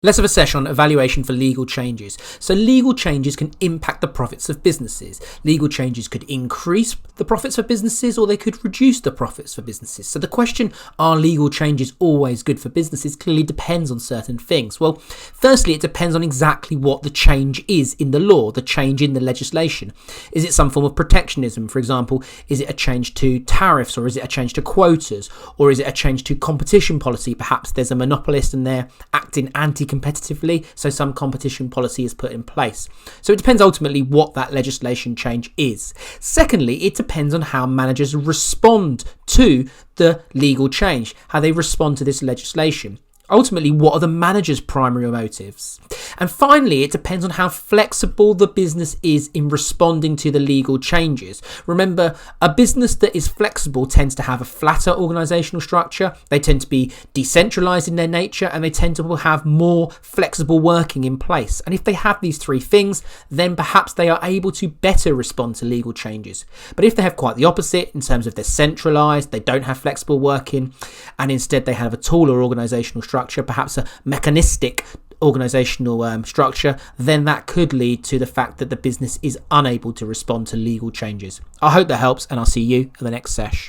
Let's have a session on evaluation for legal changes. So legal changes can impact the profits of businesses. Legal changes could increase the profits of businesses or they could reduce the profits for businesses. So the question, are legal changes always good for businesses, clearly depends on certain things. Well, firstly, it depends on exactly what the change is in the law, the change in the legislation. Is it some form of protectionism? For example, is it a change to tariffs, or is it a change to quotas, or is it a change to competition policy? Perhaps there's a monopolist and they're acting anti-competitively, so some competition policy is put in place. So it depends ultimately what that legislation change is. Secondly, it depends on how managers respond to the legal change, how they respond to this legislation. Ultimately, what are the manager's primary motives? And finally, it depends on how flexible the business is in responding to the legal changes. Remember, a business that is flexible tends to have a flatter organisational structure, they tend to be decentralised in their nature, and they tend to have more flexible working in place. And if they have these three things, then perhaps they are able to better respond to legal changes. But if they have quite the opposite, in terms of they're centralised, they don't have flexible working, and instead they have a taller organisational structure, perhaps a mechanistic organisational structure, then that could lead to the fact that the business is unable to respond to legal changes. I hope that helps, and I'll see you in the next sesh.